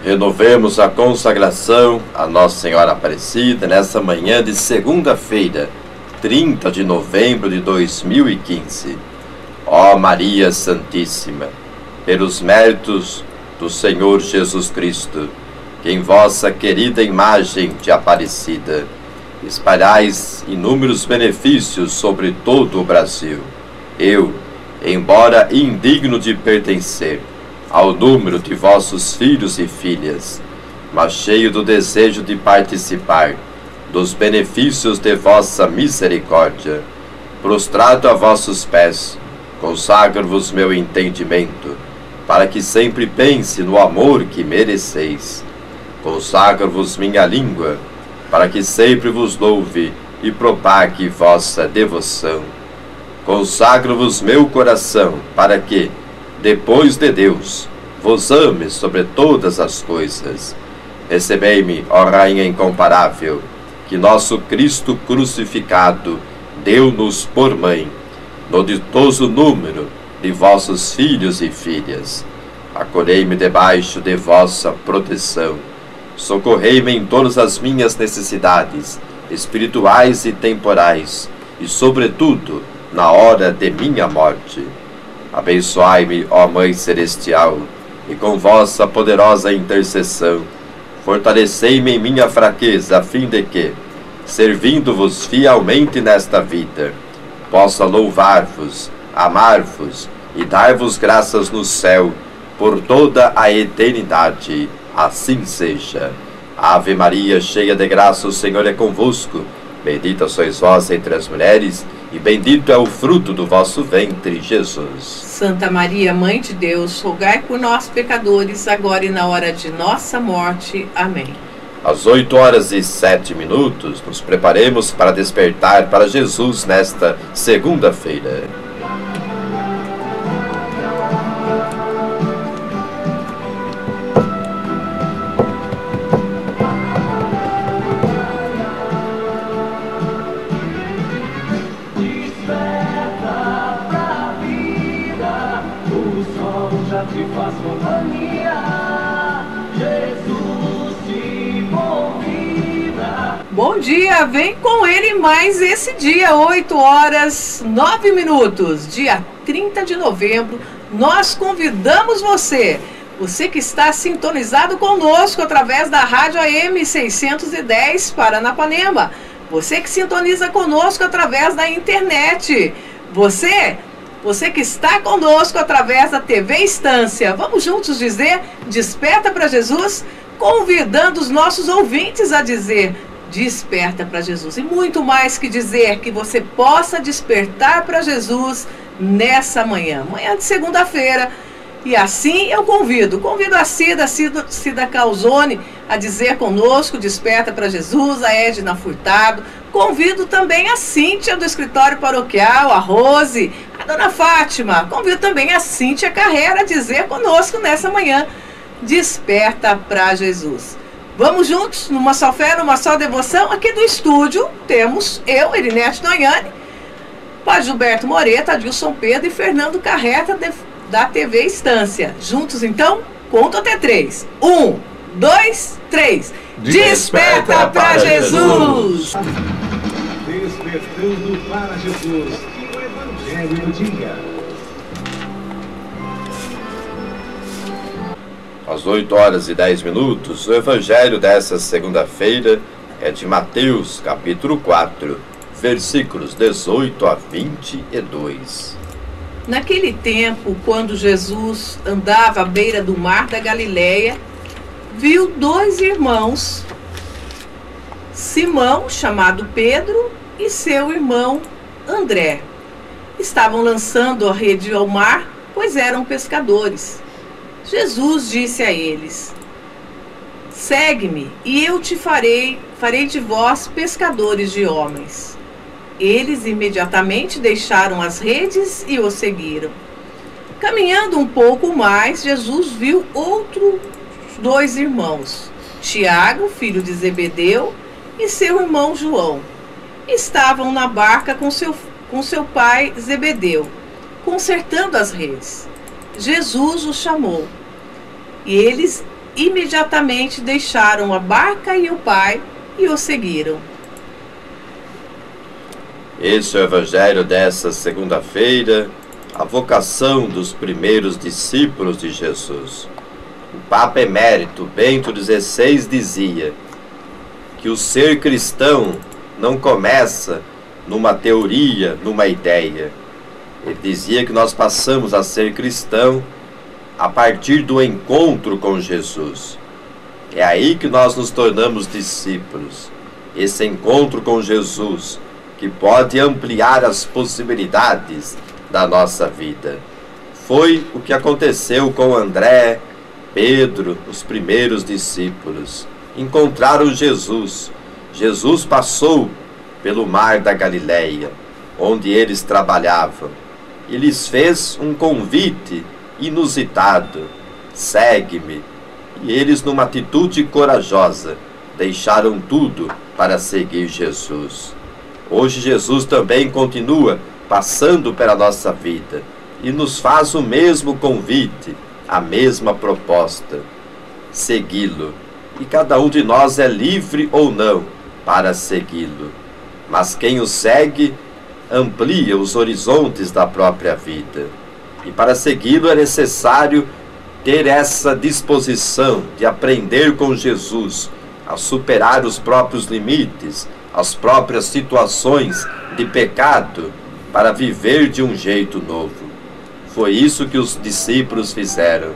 Renovemos a consagração a Nossa Senhora Aparecida nessa manhã de segunda-feira, 30 de novembro de 2015. Ó Maria Santíssima, pelos méritos do Senhor Jesus Cristo, que em vossa querida imagem de Aparecida espalhais inúmeros benefícios sobre todo o Brasil, eu, embora indigno de pertencer ao número de vossos filhos e filhas, mas cheio do desejo de participar dos benefícios de vossa misericórdia, prostrado a vossos pés, consagro-vos meu entendimento, para que sempre pense no amor que mereceis. Consagro-vos minha língua, para que sempre vos louve e propague vossa devoção. Consagro-vos meu coração, para que, depois de Deus, vos ame sobre todas as coisas. Recebei-me, ó Rainha incomparável, que nosso Cristo crucificado deu-nos por mãe, no ditoso número de vossos filhos e filhas. Acolhei-me debaixo de vossa proteção. Socorrei-me em todas as minhas necessidades, espirituais e temporais, e sobretudo na hora de minha morte. Abençoai-me, ó Mãe Celestial, e com vossa poderosa intercessão, fortalecei-me em minha fraqueza, a fim de que, servindo-vos fielmente nesta vida, possa louvar-vos, amar-vos e dar-vos graças no céu por toda a eternidade. Assim seja. Ave Maria, cheia de graça, o Senhor é convosco. Bendita sois vós entre as mulheres, e bendito é o fruto do vosso ventre, Jesus. Santa Maria, Mãe de Deus, rogai por nós, pecadores, agora e na hora de nossa morte. Amém. Às 8h07, nos preparemos para despertar para Jesus nesta segunda-feira. Bom dia, vem com ele mais esse dia, 8h09, dia 30 de novembro. Nós convidamos você que está sintonizado conosco através da rádio AM 610 Paranapanema, você que sintoniza conosco através da internet, você que está conosco através da TV Estância. Vamos juntos dizer, desperta para Jesus, convidando os nossos ouvintes a dizer, desperta para Jesus. E muito mais que dizer, que você possa despertar para Jesus nessa manhã de segunda-feira. E assim eu convido a Cida Calzone a dizer conosco, desperta para Jesus, a Edna Furtado. Convido também a Cíntia do escritório paroquial, a Rose, a Dona Fátima. Convido também a Cíntia Carreira a dizer conosco nessa manhã, desperta para Jesus. Vamos juntos, numa só fé, numa só devoção. Aqui do estúdio temos eu, Erinete Doiane, Padre Gilberto Moreta, Adilson Pedro e Fernando Carreta da TV Estância. Juntos então, conto até 3. 1, 2, 3. Desperta para Jesus! Despertando para Jesus, que o Evangelho diga. Às 8h10, o Evangelho dessa segunda-feira é de Mateus, capítulo 4, versículos 18 a 22. Naquele tempo, quando Jesus andava à beira do mar da Galileia, viu 2 irmãos, Simão, chamado Pedro, e seu irmão André. Estavam lançando a rede ao mar, pois eram pescadores. Jesus disse a eles, segue-me, e eu te farei de vós pescadores de homens. Eles imediatamente deixaram as redes e o seguiram. Caminhando um pouco mais, Jesus viu outros 2 irmãos, Tiago, filho de Zebedeu, e seu irmão João. Estavam na barca com seu pai Zebedeu, consertando as redes. Jesus os chamou e eles imediatamente deixaram a barca e o Pai e o seguiram. Esse é o Evangelho dessa segunda-feira, a vocação dos primeiros discípulos de Jesus. O Papa Emérito Bento XVI dizia que o ser cristão não começa numa teoria, numa ideia. Ele dizia que nós passamos a ser cristão a partir do encontro com Jesus. É aí que nós nos tornamos discípulos. Esse encontro com Jesus, que pode ampliar as possibilidades da nossa vida. Foi o que aconteceu com André, Pedro, os primeiros discípulos. Encontraram Jesus. Jesus passou pelo mar da Galileia, onde eles trabalhavam, e lhes fez um convite inusitado: segue-me. E eles, numa atitude corajosa, deixaram tudo para seguir Jesus. Hoje Jesus também continua passando pela nossa vida e nos faz o mesmo convite, a mesma proposta: segui-lo. E cada um de nós é livre ou não para segui-lo. Mas quem o segue amplia os horizontes da própria vida. E para segui-lo é necessário ter essa disposição de aprender com Jesus a superar os próprios limites, as próprias situações de pecado, para viver de um jeito novo. Foi isso que os discípulos fizeram.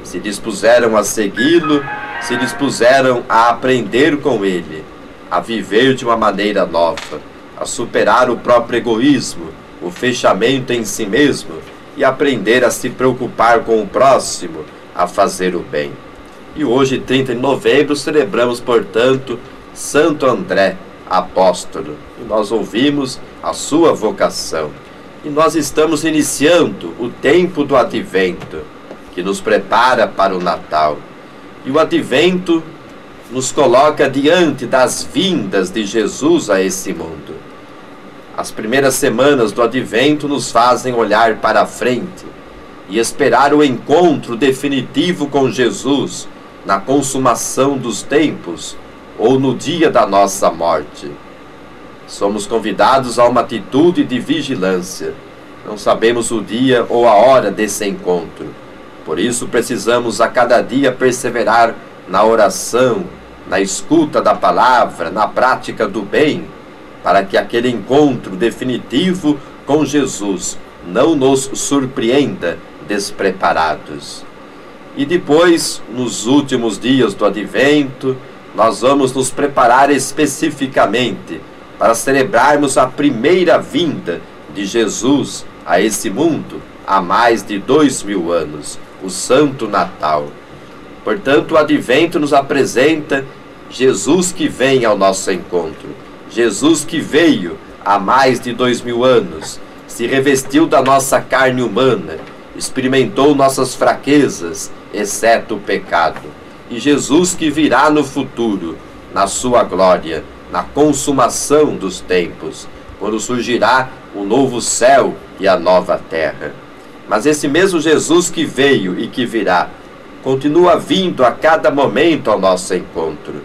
Se dispuseram a segui-lo, se dispuseram a aprender com ele, a viver de uma maneira nova, a superar o próprio egoísmo, o fechamento em si mesmo e aprender a se preocupar com o próximo, a fazer o bem. E hoje, 30 de novembro, celebramos, portanto, Santo André, apóstolo, e nós ouvimos a sua vocação. E nós estamos iniciando o tempo do Advento, que nos prepara para o Natal. E o Advento nos coloca diante das vindas de Jesus a esse mundo. As primeiras semanas do Advento nos fazem olhar para a frente e esperar o encontro definitivo com Jesus na consumação dos tempos ou no dia da nossa morte. Somos convidados a uma atitude de vigilância. Não sabemos o dia ou a hora desse encontro. Por isso precisamos a cada dia perseverar na oração, na escuta da palavra, na prática do bem, para que aquele encontro definitivo com Jesus não nos surpreenda despreparados. E depois, nos últimos dias do Advento, nós vamos nos preparar especificamente para celebrarmos a primeira vinda de Jesus a esse mundo há mais de 2000 anos, o Santo Natal. Portanto, o Advento nos apresenta Jesus que vem ao nosso encontro, Jesus que veio há mais de 2000 anos, se revestiu da nossa carne humana, experimentou nossas fraquezas, exceto o pecado. E Jesus que virá no futuro, na sua glória, na consumação dos tempos, quando surgirá o novo céu e a nova terra. Mas esse mesmo Jesus que veio e que virá, continua vindo a cada momento ao nosso encontro.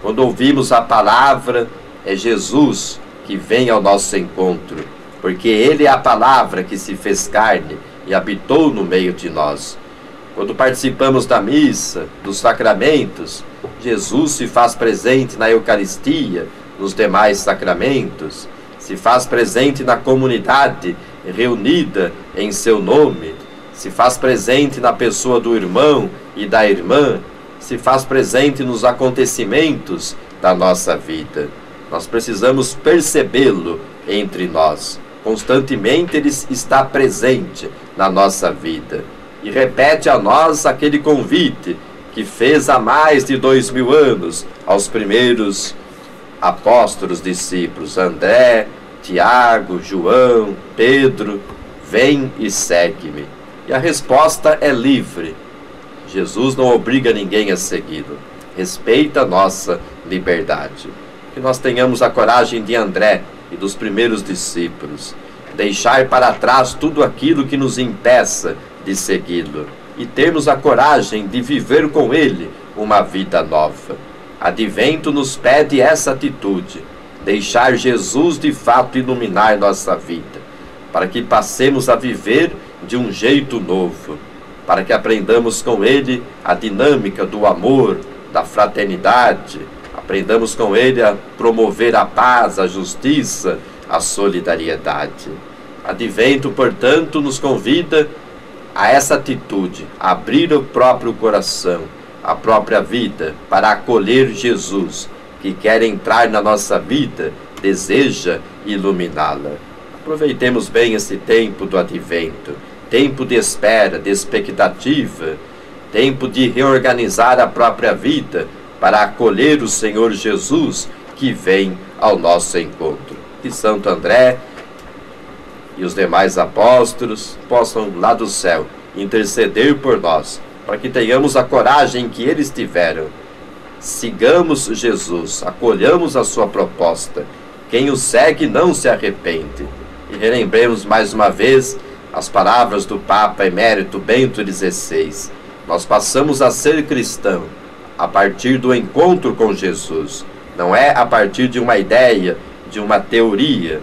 Quando ouvimos a palavra, é Jesus que vem ao nosso encontro, porque Ele é a palavra que se fez carne e habitou no meio de nós. Quando participamos da missa, dos sacramentos, Jesus se faz presente na Eucaristia, nos demais sacramentos, se faz presente na comunidade reunida em seu nome, se faz presente na pessoa do irmão e da irmã, se faz presente nos acontecimentos da nossa vida. Nós precisamos percebê-lo entre nós. Constantemente Ele está presente na nossa vida e repete a nós aquele convite que fez há mais de 2000 anos aos primeiros apóstolos, discípulos, André, Tiago, João, Pedro: vem e segue-me. E a resposta é livre. Jesus não obriga ninguém a segui-lo, respeita a nossa liberdade. Que nós tenhamos a coragem de André e dos primeiros discípulos, deixar para trás tudo aquilo que nos impeça de segui-lo e termos a coragem de viver com Ele uma vida nova. Advento nos pede essa atitude, deixar Jesus de fato iluminar nossa vida, para que passemos a viver de um jeito novo, para que aprendamos com Ele a dinâmica do amor, da fraternidade, aprendamos com Ele a promover a paz, a justiça, a solidariedade. Advento, portanto, nos convida a essa atitude, a abrir o próprio coração, a própria vida, para acolher Jesus, que quer entrar na nossa vida, deseja iluminá-la. Aproveitemos bem esse tempo do Advento, tempo de espera, de expectativa, tempo de reorganizar a própria vida para acolher o Senhor Jesus que vem ao nosso encontro. Que Santo André e os demais apóstolos possam lá do céu interceder por nós, para que tenhamos a coragem que eles tiveram. Sigamos Jesus, acolhamos a sua proposta. Quem o segue não se arrepende. E relembremos mais uma vez as palavras do Papa Emérito Bento XVI. Nós passamos a ser cristão a partir do encontro com Jesus, não é a partir de uma ideia, de uma teoria.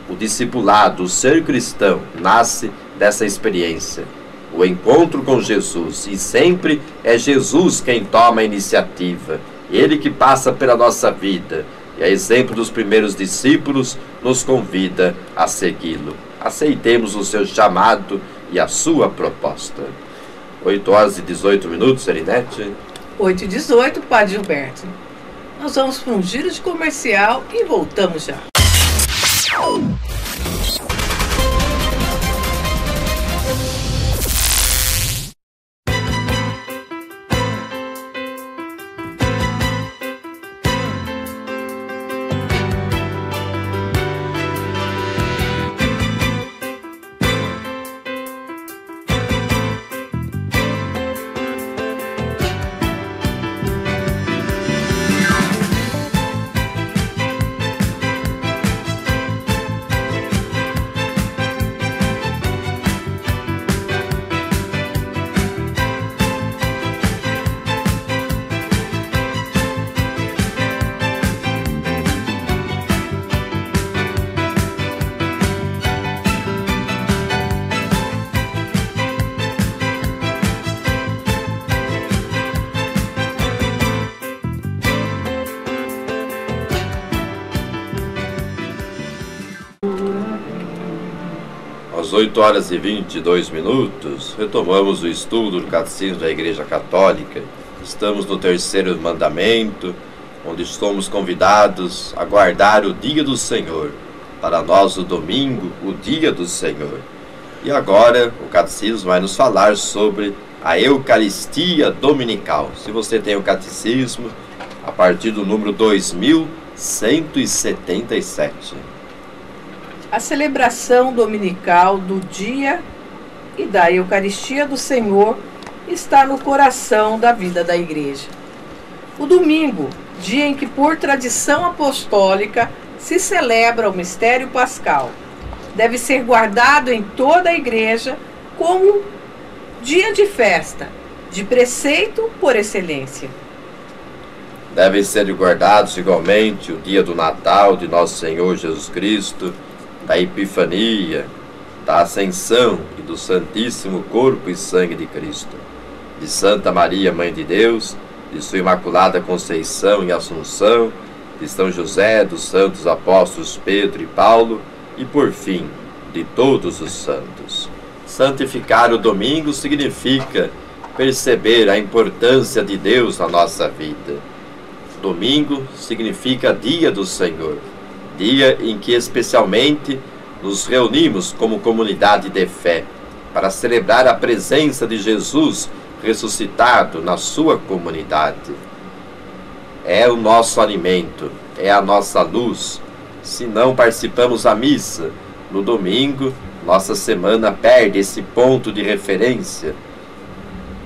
O discipulado, o ser cristão, nasce dessa experiência, o encontro com Jesus, e sempre é Jesus quem toma a iniciativa, Ele que passa pela nossa vida, e a exemplo dos primeiros discípulos, nos convida a segui-lo. Aceitemos o seu chamado e a sua proposta. 8h18, Erinete. 8h18, Padre Gilberto. Nós vamos para um giro de comercial e voltamos já. Às 8h22, retomamos o estudo do Catecismo da Igreja Católica. Estamos no terceiro mandamento, onde somos convidados a guardar o dia do Senhor. Para nós, o domingo, o dia do Senhor. E agora, o Catecismo vai nos falar sobre a Eucaristia Dominical. Se você tem o Catecismo, a partir do número 2177. A celebração dominical do dia e da Eucaristia do Senhor está no coração da vida da Igreja. O domingo, dia em que por tradição apostólica se celebra o mistério pascal, deve ser guardado em toda a Igreja como dia de festa, de preceito por excelência. Devem ser guardados igualmente o dia do Natal de Nosso Senhor Jesus Cristo, da Epifania, da Ascensão e do Santíssimo Corpo e Sangue de Cristo, de Santa Maria, Mãe de Deus, de sua Imaculada Conceição e Assunção, de São José, dos santos apóstolos Pedro e Paulo, e por fim, de todos os santos. Santificar o domingo significa perceber a importância de Deus na nossa vida. Domingo significa dia do Senhor, dia em que especialmente nos reunimos como comunidade de fé para celebrar a presença de Jesus ressuscitado na sua comunidade. É o nosso alimento, é a nossa luz. Se não participamos da missa no domingo, nossa semana perde esse ponto de referência.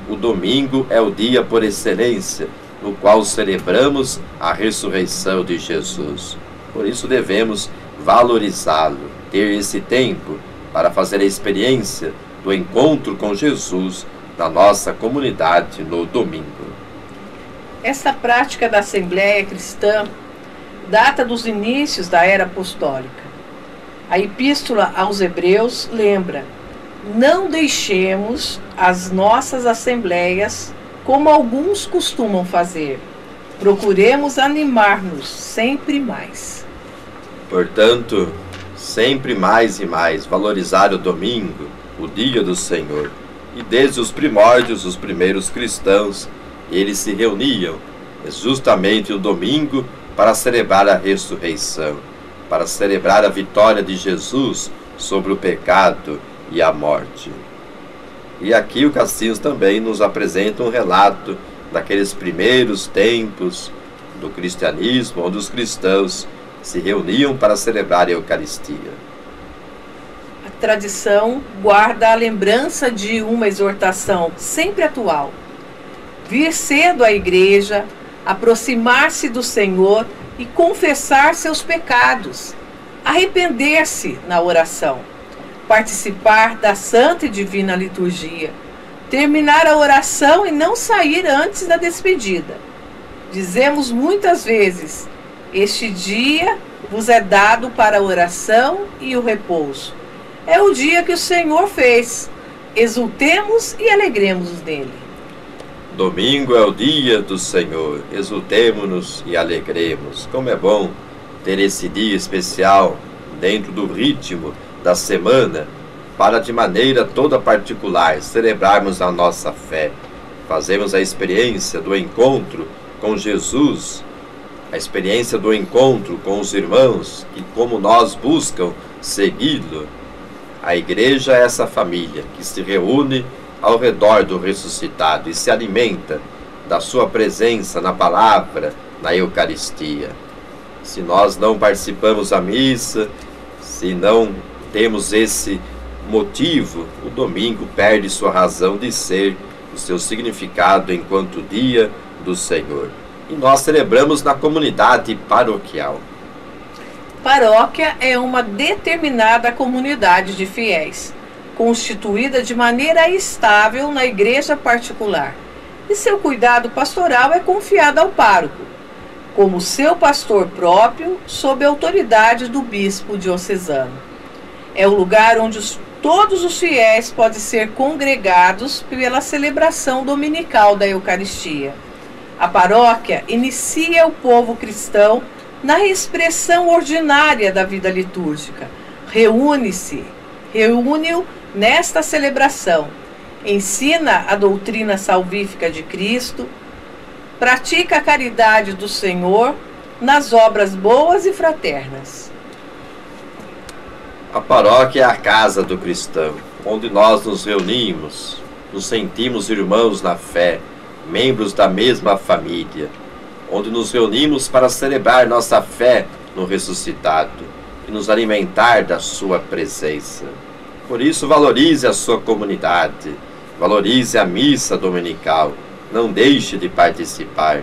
O domingo é o dia por excelência, no qual celebramos a ressurreição de Jesus. Por isso devemos valorizá-lo, ter esse tempo para fazer a experiência do encontro com Jesus na nossa comunidade no domingo. Essa prática da Assembleia Cristã data dos inícios da era apostólica. A Epístola aos Hebreus lembra: não deixemos as nossas assembleias como alguns costumam fazer. Procuremos animar-nos sempre mais. Portanto, sempre mais e mais valorizar o domingo, o dia do Senhor. E desde os primórdios, os primeiros cristãos, eles se reuniam justamente o domingo para celebrar a ressurreição, para celebrar a vitória de Jesus sobre o pecado e a morte. E aqui o Castinhos também nos apresenta um relato daqueles primeiros tempos do cristianismo, onde os cristãos se reuniam para celebrar a Eucaristia. A tradição guarda a lembrança de uma exortação sempre atual: vir cedo à igreja, aproximar-se do Senhor e confessar seus pecados, arrepender-se na oração, participar da Santa e Divina Liturgia, terminar a oração e não sair antes da despedida. Dizemos muitas vezes: este dia vos é dado para a oração e o repouso. É o dia que o Senhor fez. Exultemos e alegremos-nos nele. Domingo é o dia do Senhor. Exultemo-nos e alegremos. Como é bom ter esse dia especial dentro do ritmo da semana, para de maneira toda particular celebrarmos a nossa fé. Fazemos a experiência do encontro com Jesus, a experiência do encontro com os irmãos que, como nós, buscam segui-lo. A igreja é essa família que se reúne ao redor do ressuscitado e se alimenta da sua presença na palavra, na Eucaristia. Se nós não participamos da missa, se não temos esse motivo, o domingo perde sua razão de ser, o seu significado enquanto dia do Senhor. E nós celebramos na comunidade paroquial. Paróquia é uma determinada comunidade de fiéis, constituída de maneira estável na igreja particular, e seu cuidado pastoral é confiado ao pároco, como seu pastor próprio, sob a autoridade do bispo diocesano. É o lugar onde todos os fiéis podem ser congregados pela celebração dominical da Eucaristia. A paróquia inicia o povo cristão na expressão ordinária da vida litúrgica. Reúne-o nesta celebração, ensina a doutrina salvífica de Cristo, pratica a caridade do Senhor nas obras boas e fraternas. A paróquia é a casa do cristão, onde nós nos reunimos, nos sentimos irmãos na fé, membros da mesma família, onde nos reunimos para celebrar nossa fé no ressuscitado e nos alimentar da sua presença. Por isso, valorize a sua comunidade, valorize a missa dominical, não deixe de participar.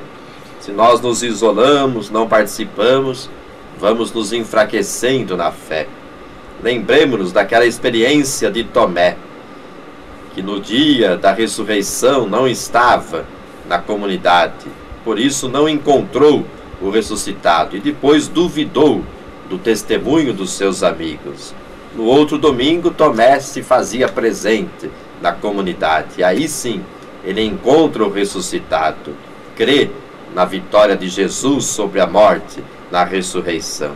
Se nós nos isolamos, não participamos, vamos nos enfraquecendo na fé. Lembremos-nos daquela experiência de Tomé, que no dia da ressurreição não estava na comunidade, por isso não encontrou o ressuscitado e depois duvidou do testemunho dos seus amigos. No outro domingo, Tomé se fazia presente na comunidade, e aí sim ele encontra o ressuscitado, crê na vitória de Jesus sobre a morte, na ressurreição.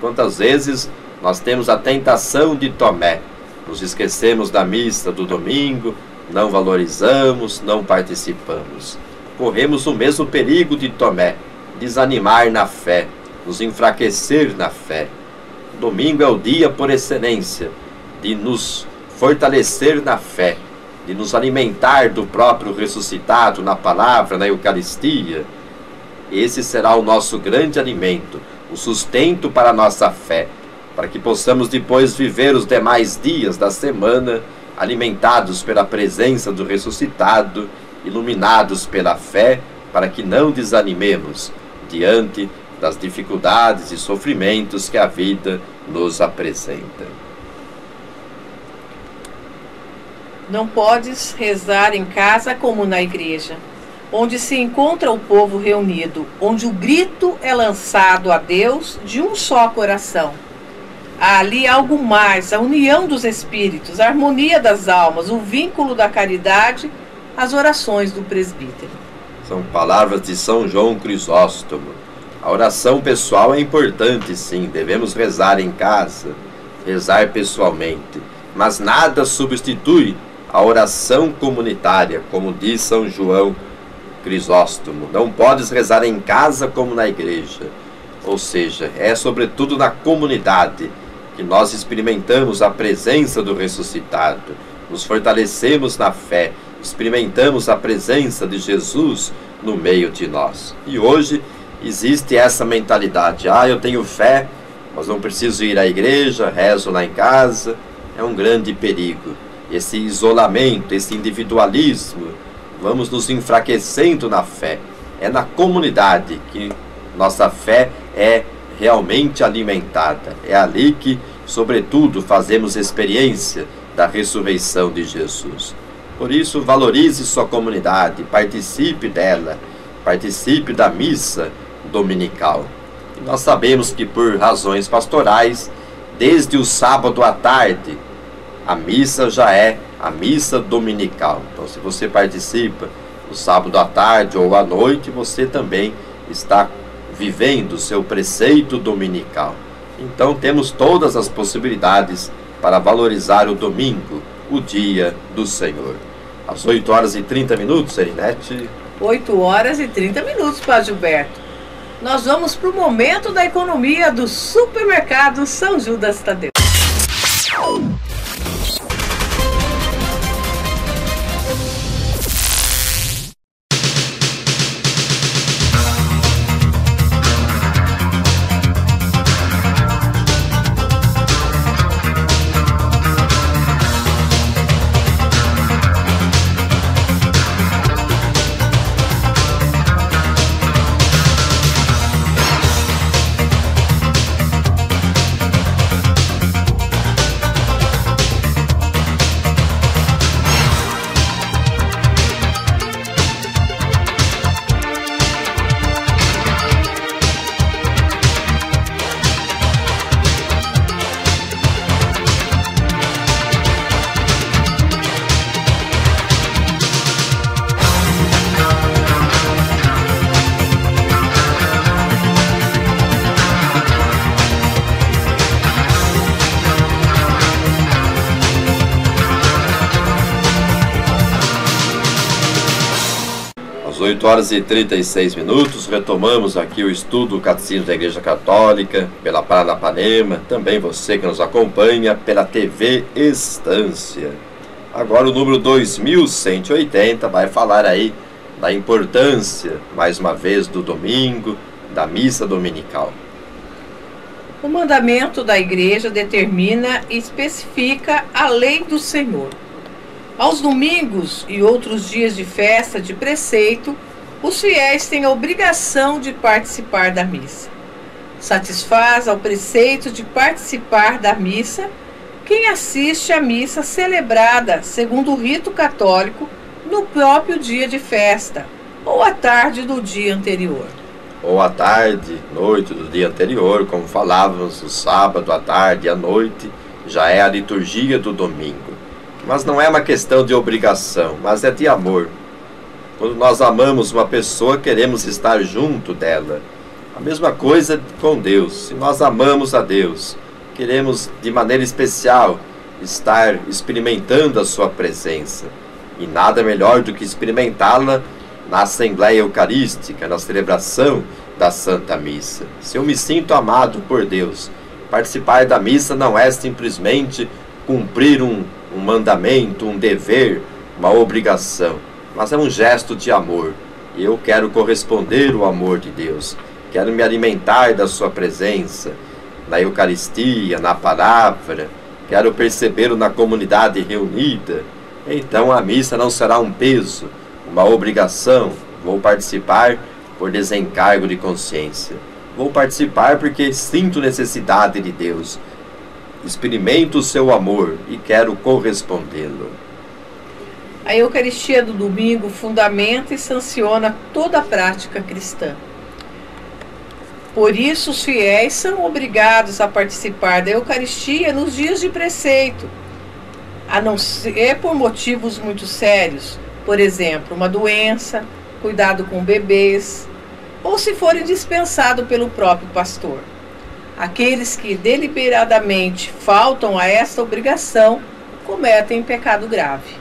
Quantas vezes nós temos a tentação de Tomé, nos esquecemos da missa do domingo, não valorizamos, não participamos. Corremos o mesmo perigo de Tomé, desanimar na fé, nos enfraquecer na fé. O domingo é o dia por excelência de nos fortalecer na fé, de nos alimentar do próprio ressuscitado na palavra, na Eucaristia. Esse será o nosso grande alimento, o sustento para a nossa fé, para que possamos depois viver os demais dias da semana alimentados pela presença do ressuscitado, iluminados pela fé, para que não desanimemos diante das dificuldades e sofrimentos que a vida nos apresenta. Não podes rezar em casa como na igreja, onde se encontra o povo reunido, onde o grito é lançado a Deus de um só coração. Há ali algo mais, a união dos espíritos, a harmonia das almas, o vínculo da caridade, as orações do presbítero. São palavras de São João Crisóstomo. A oração pessoal é importante, sim, devemos rezar em casa, rezar pessoalmente, mas nada substitui a oração comunitária, como diz São João Crisóstomo. Não podes rezar em casa como na igreja. Ou seja, é sobretudo na comunidade que nós experimentamos a presença do ressuscitado, nos fortalecemos na fé, experimentamos a presença de Jesus no meio de nós. E hoje existe essa mentalidade: eu tenho fé, mas não preciso ir à igreja, rezo lá em casa. É um grande perigo. Esse isolamento, esse individualismo, vamos nos enfraquecendo na fé. É na comunidade que nossa fé é realmente alimentada. É ali que, sobretudo, fazemos experiência da ressurreição de Jesus. Por isso, valorize sua comunidade, participe dela, participe da missa dominical. E nós sabemos que, por razões pastorais, desde o sábado à tarde, a missa já é a missa dominical. Então, se você participa no sábado à tarde ou à noite, você também está vivendo o seu preceito dominical. Então, temos todas as possibilidades para valorizar o domingo, o dia do Senhor. Às 8 horas e 30 minutos, Erinete. 8 horas e 30 minutos, Padre Gilberto. Nós vamos para o momento da economia do supermercado São Judas Tadeu. Às 8 horas e 36 minutos, retomamos aqui o estudo do Catecismo da Igreja Católica, pela Paranapanema, também você que nos acompanha pela TV Estância. Agora o número 2180 vai falar aí da importância, mais uma vez, do domingo, da missa dominical. O mandamento da Igreja determina e especifica a lei do Senhor. Aos domingos e outros dias de festa de preceito, os fiéis têm a obrigação de participar da missa. Satisfaz ao preceito de participar da missa quem assiste à missa celebrada segundo o rito católico no próprio dia de festa ou à tarde do dia anterior. Ou à tarde, noite do dia anterior, como falávamos, o sábado, à tarde e à noite, já é a liturgia do domingo. Mas não é uma questão de obrigação, mas é de amor. Quando nós amamos uma pessoa, queremos estar junto dela. A mesma coisa com Deus. Se nós amamos a Deus, queremos de maneira especial estar experimentando a sua presença. E nada melhor do que experimentá-la na Assembleia Eucarística, na celebração da Santa Missa. Se eu me sinto amado por Deus, participar da missa não é simplesmente cumprir um mandamento, um dever, uma obrigação, mas é um gesto de amor. E eu quero corresponder ao amor de Deus, quero me alimentar da sua presença, na Eucaristia, na palavra, quero percebê-lo na comunidade reunida. Então a missa não será um peso, uma obrigação. Vou participar por desencargo de consciência. Vou participar porque sinto necessidade de Deus. Experimento o seu amor e quero correspondê-lo. A Eucaristia do domingo fundamenta e sanciona toda a prática cristã. Por isso, os fiéis são obrigados a participar da Eucaristia nos dias de preceito, a não ser por motivos muito sérios, por exemplo, uma doença, cuidado com bebês, ou se forem dispensados pelo próprio pastor. Aqueles que deliberadamente faltam a esta obrigação cometem pecado grave.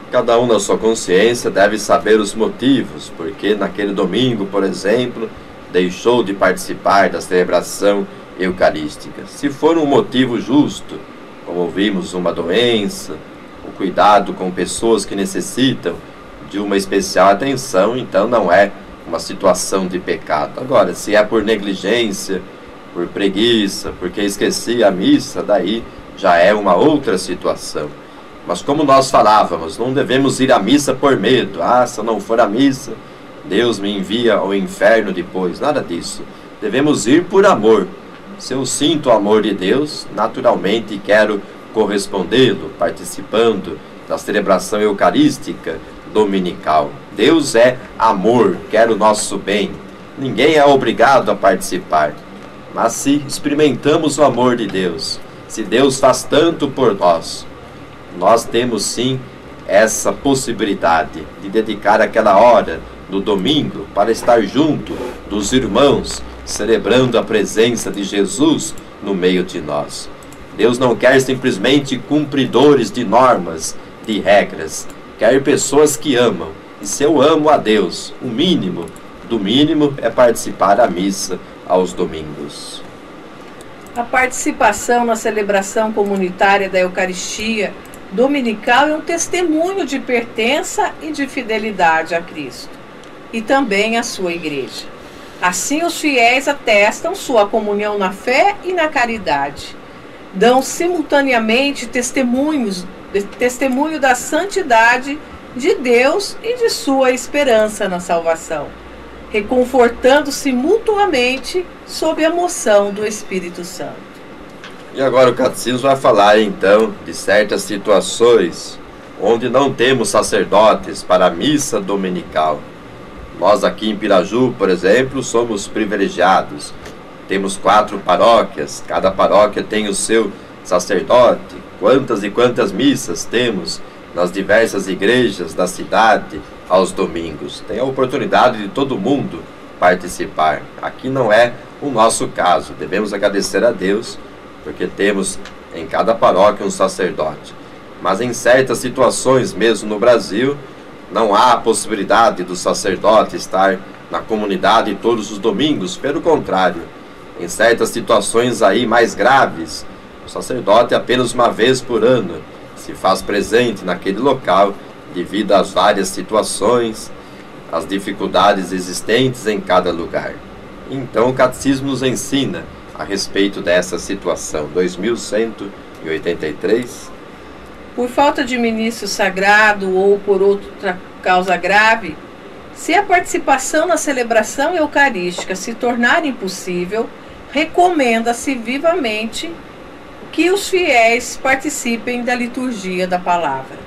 Cada um na sua consciência deve saber os motivos, porque naquele domingo, por exemplo, deixou de participar da celebração eucarística. Se for um motivo justo, como vimos, uma doença, o cuidado com pessoas que necessitam de uma especial atenção, então não é uma situação de pecado. Agora, se é por negligência, por preguiça, porque esqueci a missa, daí já é uma outra situação. Mas como nós falávamos, não devemos ir à missa por medo. Se eu não for à missa, Deus me envia ao inferno depois. Nada disso. Devemos ir por amor. Se eu sinto o amor de Deus, naturalmente quero correspondê-lo, participando da celebração eucarística dominical. Deus é amor, quer o nosso bem. Ninguém é obrigado a participar. Mas se experimentamos o amor de Deus, se Deus faz tanto por nós, nós temos sim essa possibilidade de dedicar aquela hora do domingo para estar junto dos irmãos, celebrando a presença de Jesus no meio de nós. Deus não quer simplesmente cumpridores de normas, de regras, quer pessoas que amam. E se eu amo a Deus, o mínimo do mínimo é participar da missa aos domingos. A participação na celebração comunitária da Eucaristia dominical é um testemunho de pertença e de fidelidade a Cristo e também à sua igreja. Assim, os fiéis atestam sua comunhão na fé e na caridade. Dão simultaneamente testemunho da santidade de Deus e de sua esperança na salvação, reconfortando-se mutuamente sob a moção do Espírito Santo. E agora o Catecismo vai falar então de certas situações onde não temos sacerdotes para a missa dominical. Nós aqui em Piraju, por exemplo, somos privilegiados. Temos 4 paróquias, cada paróquia tem o seu sacerdote. Quantas e quantas missas temos nas diversas igrejas da cidade aos domingos. Tem a oportunidade de todo mundo participar. Aqui não é o nosso caso. Devemos agradecer a Deus, porque temos em cada paróquia um sacerdote. Mas em certas situações, mesmo no Brasil, não há a possibilidade do sacerdote estar na comunidade todos os domingos. Pelo contrário, em certas situações aí mais graves, o sacerdote apenas uma vez por ano se faz presente naquele local devido às várias situações, às dificuldades existentes em cada lugar. Então o Catecismo nos ensina a respeito dessa situação. 2183. Por falta de ministro sagrado ou por outra causa grave, se a participação na celebração eucarística se tornar impossível, recomenda-se vivamente que os fiéis participem da liturgia da palavra.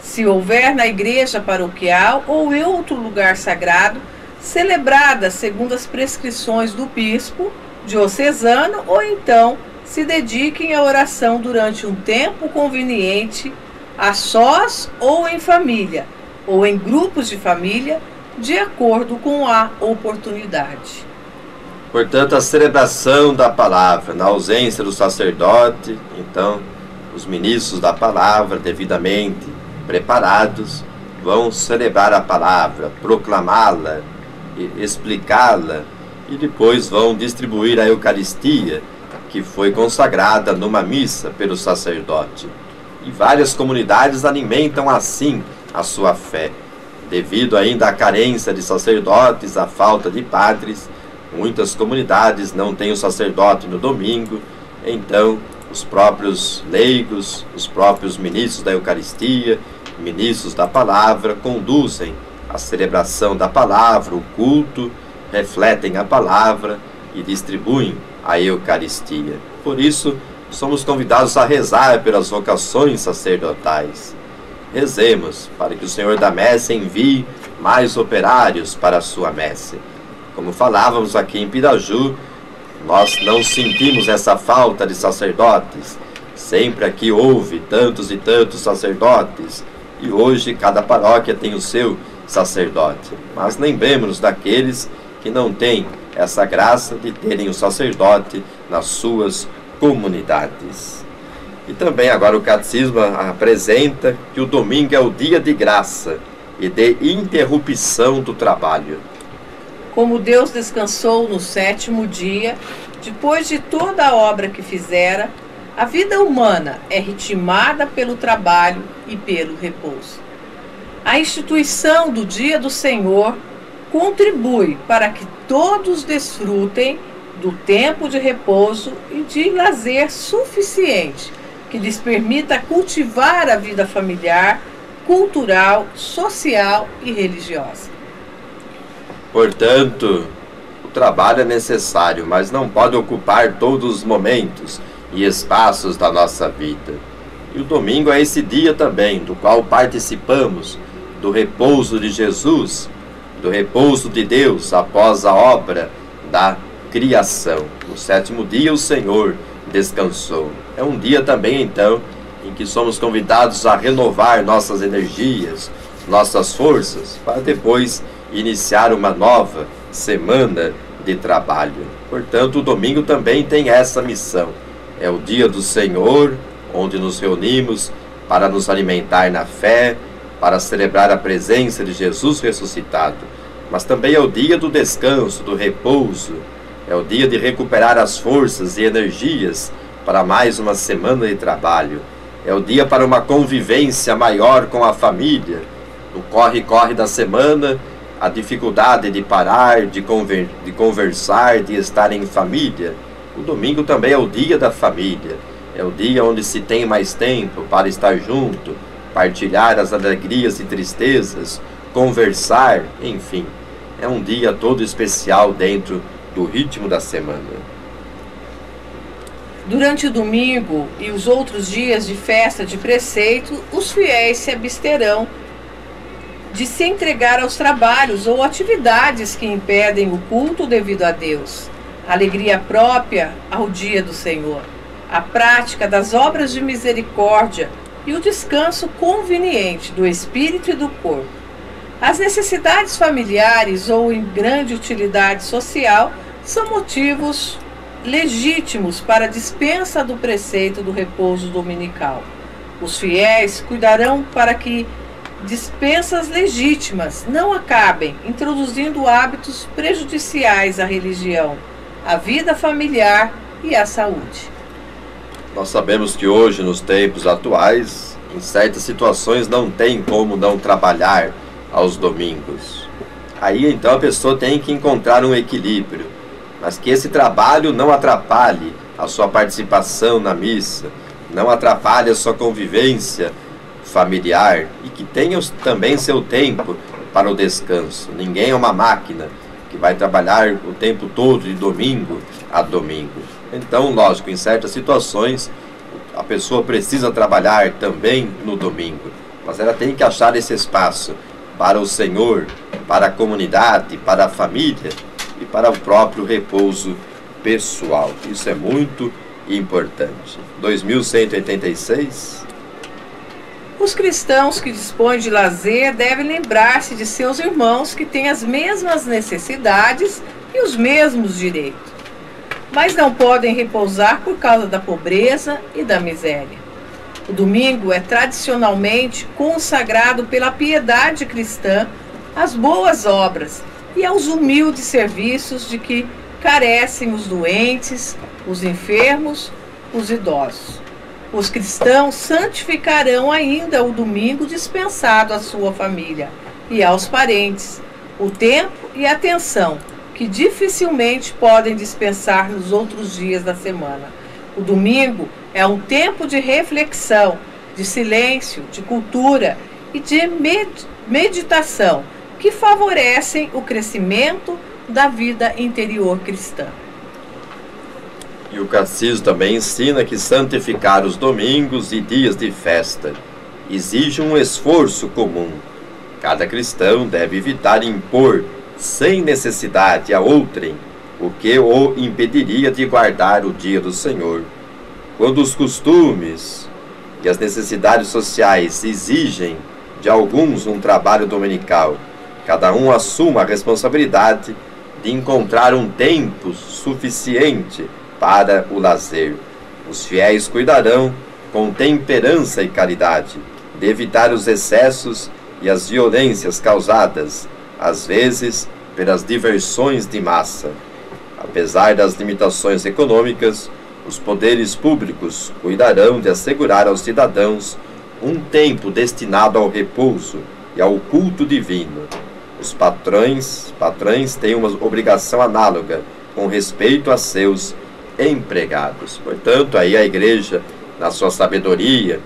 Se houver na igreja paroquial ou em outro lugar sagrado, celebrada segundo as prescrições do bispo diocesano, ou então se dediquem à oração durante um tempo conveniente, a sós ou em família, ou em grupos de família, de acordo com a oportunidade. Portanto, a celebração da palavra, na ausência do sacerdote, então, os ministros da palavra, devidamente preparados, vão celebrar a palavra, proclamá-la, explicá-la, e depois vão distribuir a Eucaristia, que foi consagrada numa missa pelo sacerdote. E várias comunidades alimentam assim a sua fé. Devido ainda à carência de sacerdotes, à falta de padres, muitas comunidades não têm o sacerdote no domingo, então os próprios leigos, os próprios ministros da Eucaristia, ministros da palavra, conduzem a celebração da palavra, o culto, refletem a palavra e distribuem a Eucaristia. Por isso, somos convidados a rezar pelas vocações sacerdotais. rezemos para que o Senhor da messe envie mais operários para a sua messe. Como falávamos aqui em Piraju, nós não sentimos essa falta de sacerdotes. Sempre aqui houve tantos e tantos sacerdotes, e hoje cada paróquia tem o seu sacerdote. Mas lembremos daqueles que não têm essa graça de terem o sacerdote nas suas comunidades. E também agora o catecismo apresenta que o domingo é o dia de graça e de interrupção do trabalho. Como Deus descansou no 7º dia, depois de toda a obra que fizera, a vida humana é ritmada pelo trabalho e pelo repouso. A instituição do Dia do Senhor contribui para que todos desfrutem do tempo de repouso e de lazer suficiente, que lhes permita cultivar a vida familiar, cultural, social e religiosa. Portanto, o trabalho é necessário, mas não pode ocupar todos os momentos e espaços da nossa vida. E o domingo é esse dia também, do qual participamos do repouso de Jesus, do repouso de Deus após a obra da criação. No 7º dia o Senhor descansou. É um dia também, então, em que somos convidados a renovar nossas energias, nossas forças, para depois iniciar uma nova semana de trabalho. Portanto, o domingo também tem essa missão. É o dia do Senhor, onde nos reunimos para nos alimentar na fé, para celebrar a presença de Jesus ressuscitado. Mas também é o dia do descanso, do repouso. É o dia de recuperar as forças e energias para mais uma semana de trabalho. É o dia para uma convivência maior com a família. No corre-corre da semana, a dificuldade de parar, de conversar, de estar em família. O domingo também é o dia da família. É o dia onde se tem mais tempo para estar junto, partilhar as alegrias e tristezas, conversar, enfim. É um dia todo especial dentro do ritmo da semana. Durante o domingo e os outros dias de festa de preceito, os fiéis se absterão de se entregar aos trabalhos ou atividades que impedem o culto devido a Deus, a alegria própria ao dia do Senhor, a prática das obras de misericórdia e o descanso conveniente do espírito e do corpo. As necessidades familiares ou em grande utilidade social são motivos legítimos para a dispensa do preceito do repouso dominical. Os fiéis cuidarão para que dispensas legítimas não acabem introduzindo hábitos prejudiciais à religião, à vida familiar e à saúde. Nós sabemos que hoje, nos tempos atuais, em certas situações não tem como não trabalhar aos domingos. Aí então a pessoa tem que encontrar um equilíbrio, mas que esse trabalho não atrapalhe a sua participação na missa, não atrapalhe a sua convivência familiar e que tenha também seu tempo para o descanso. Ninguém é uma máquina que vai trabalhar o tempo todo de domingo a domingo. Então, lógico, em certas situações a pessoa precisa trabalhar também no domingo, mas ela tem que achar esse espaço para o Senhor, para a comunidade, para a família e para o próprio repouso pessoal. Isso é muito importante. 2186. Os cristãos que dispõem de lazer devem lembrar-se de seus irmãos que têm as mesmas necessidades e os mesmos direitos, mas não podem repousar por causa da pobreza e da miséria. O domingo é tradicionalmente consagrado pela piedade cristã às boas obras e aos humildes serviços de que carecem os doentes, os enfermos, os idosos. Os cristãos santificarão ainda o domingo dispensado à sua família e aos parentes, o tempo e a atenção que dificilmente podem dispensar nos outros dias da semana. O domingo é um tempo de reflexão, de silêncio, de cultura e de meditação que favorecem o crescimento da vida interior cristã. E o catecismo também ensina que santificar os domingos e dias de festa exige um esforço comum. Cada cristão deve evitar impor, sem necessidade, a outrem o que o impediria de guardar o dia do Senhor. Quando os costumes e as necessidades sociais exigem de alguns um trabalho dominical, cada um assuma a responsabilidade de encontrar um tempo suficiente para o lazer. Os fiéis cuidarão, com temperança e caridade, de evitar os excessos e as violências causadas, às vezes, pelas diversões de massa. Apesar das limitações econômicas, os poderes públicos cuidarão de assegurar aos cidadãos um tempo destinado ao repouso e ao culto divino. Os patrões têm uma obrigação análoga com respeito a seus empregados. Portanto, aí a igreja, na sua sabedoria,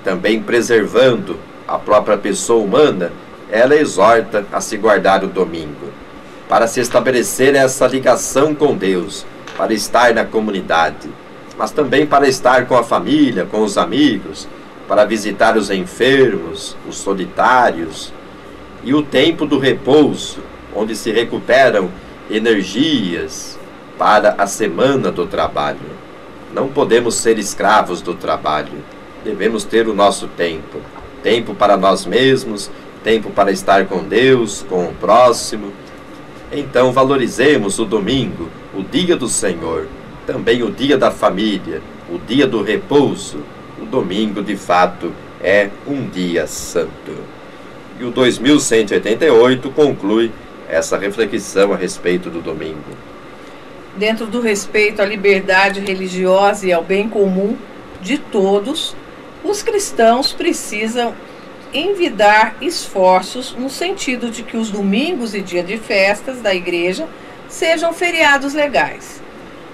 também preservando a própria pessoa humana, ela exorta a se guardar o domingo, para se estabelecer essa ligação com Deus, para estar na comunidade, mas também para estar com a família, com os amigos, para visitar os enfermos, os solitários, e o tempo do repouso, onde se recuperam energias para a semana do trabalho. Não podemos ser escravos do trabalho, devemos ter o nosso tempo, tempo para nós mesmos, tempo para estar com Deus, com o próximo. Então valorizemos o domingo, o dia do Senhor, também o dia da família, o dia do repouso. O domingo, de fato, é um dia santo. E o 2188 conclui essa reflexão a respeito do domingo. Dentro do respeito à liberdade religiosa e ao bem comum de todos, os cristãos precisam envidar esforços no sentido de que os domingos e dia de festas da igreja sejam feriados legais.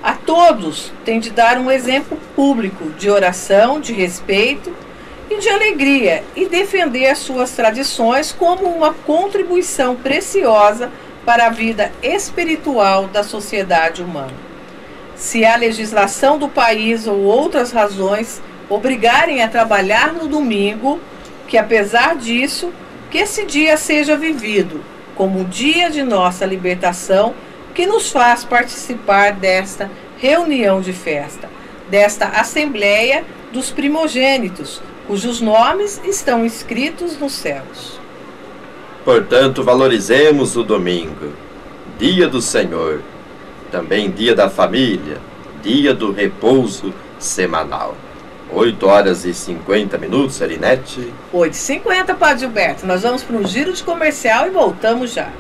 A todos tem de dar um exemplo público de oração, de respeito e de alegria e defender as suas tradições como uma contribuição preciosa para a vida espiritual da sociedade humana. Se a legislação do país ou outras razões obrigarem a trabalhar no domingo, que apesar disso, que esse dia seja vivido como o dia de nossa libertação, que nos faz participar desta reunião de festa, desta assembleia dos primogênitos, cujos nomes estão escritos nos céus. Portanto, valorizemos o domingo, dia do Senhor, também dia da família, dia do repouso semanal. 8h50, Arinete. 8h50, Padre Gilberto. Nós vamos para um giro de comercial e voltamos já.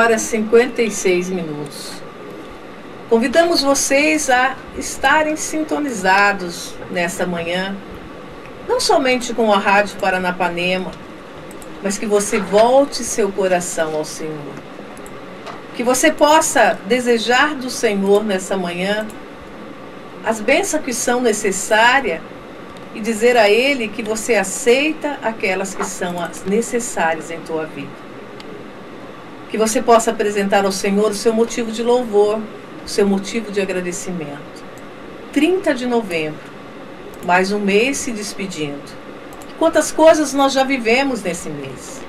Horas 56 minutos. Convidamos vocês a estarem sintonizados nesta manhã, não somente com a Rádio Paranapanema, mas que você volte seu coração ao Senhor. Que você possa desejar do Senhor nessa manhã as bênçãos que são necessárias e dizer a Ele que você aceita aquelas que são as necessárias em tua vida. Que você possa apresentar ao Senhor o seu motivo de louvor, o seu motivo de agradecimento. 30 de novembro, mais um mês se despedindo. Quantas coisas nós já vivemos nesse mês.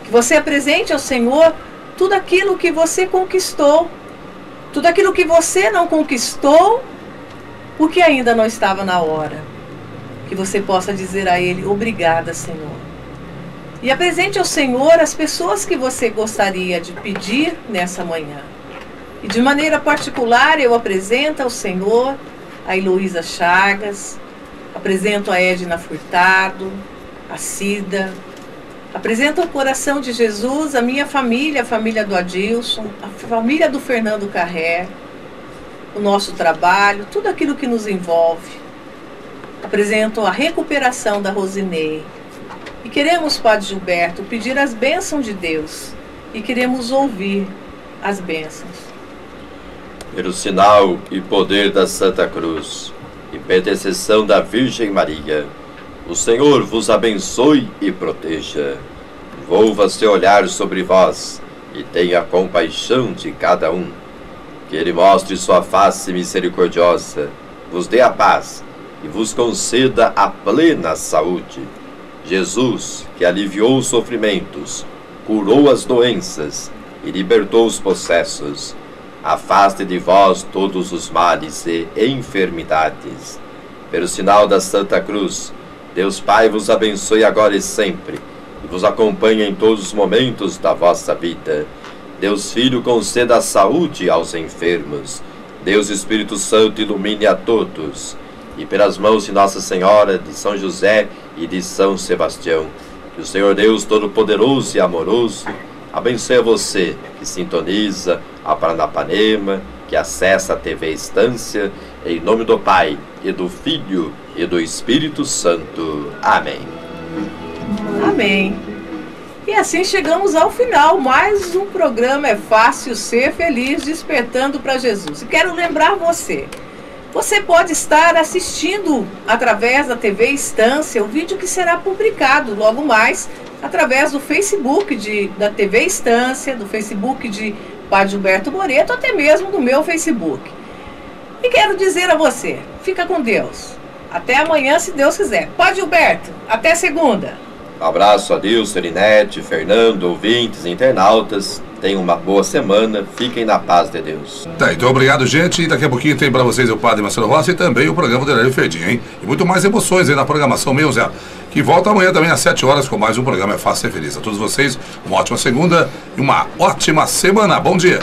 Que você apresente ao Senhor tudo aquilo que você conquistou, tudo aquilo que você não conquistou, porque ainda não estava na hora. que você possa dizer a Ele: obrigada, Senhor. E apresente ao Senhor as pessoas que você gostaria de pedir nessa manhã. E de maneira particular eu apresento ao Senhor a Heloísa Chagas, apresento a Edna Furtado, a Cida, apresento ao coração de Jesus a minha família, a família do Adilson, a família do Fernando Carré, o nosso trabalho, tudo aquilo que nos envolve. Apresento a recuperação da Rosinei. E queremos, Padre Gilberto, pedir as bênçãos de Deus. E queremos ouvir as bênçãos. Pelo sinal e poder da Santa Cruz, e pela intercessão da Virgem Maria, o Senhor vos abençoe e proteja. Volva seu olhar sobre vós e tenha compaixão de cada um. Que Ele mostre sua face misericordiosa, vos dê a paz e vos conceda a plena saúde. Jesus, que aliviou os sofrimentos, curou as doenças e libertou os possessos, afaste de vós todos os males e enfermidades. Pelo sinal da Santa Cruz, Deus Pai vos abençoe agora e sempre, e vos acompanhe em todos os momentos da vossa vida. Deus Filho conceda a saúde aos enfermos. Deus Espírito Santo ilumine a todos. E pelas mãos de Nossa Senhora, de São José e de São Sebastião, que o Senhor Deus Todo-Poderoso e Amoroso abençoe a você que sintoniza a Paranapanema, que acessa a TV Estância, em nome do Pai, e do Filho, e do Espírito Santo. Amém. Amém. E assim chegamos ao final. Mais um programa É Fácil Ser Feliz, despertando para Jesus. E quero lembrar você pode estar assistindo através da TV Estância o vídeo que será publicado logo mais através do Facebook da TV Estância, do Facebook de Padre Gilberto Moreto, até mesmo do meu Facebook. E quero dizer a você, fica com Deus. Até amanhã, se Deus quiser. Padre Gilberto, até segunda. Um abraço a Deus, Serinete, Fernando, ouvintes, internautas. Tenham uma boa semana, fiquem na paz de Deus. Tá, então obrigado, gente. E daqui a pouquinho tem pra vocês o Padre Marcelo Rossi e também o programa do Horário Ferdinho, hein? E muito mais emoções aí na programação, meu Zé. Que volta amanhã também às 7 horas com mais um programa É Fácil Ser Feliz. A todos vocês, uma ótima segunda e uma ótima semana. Bom dia.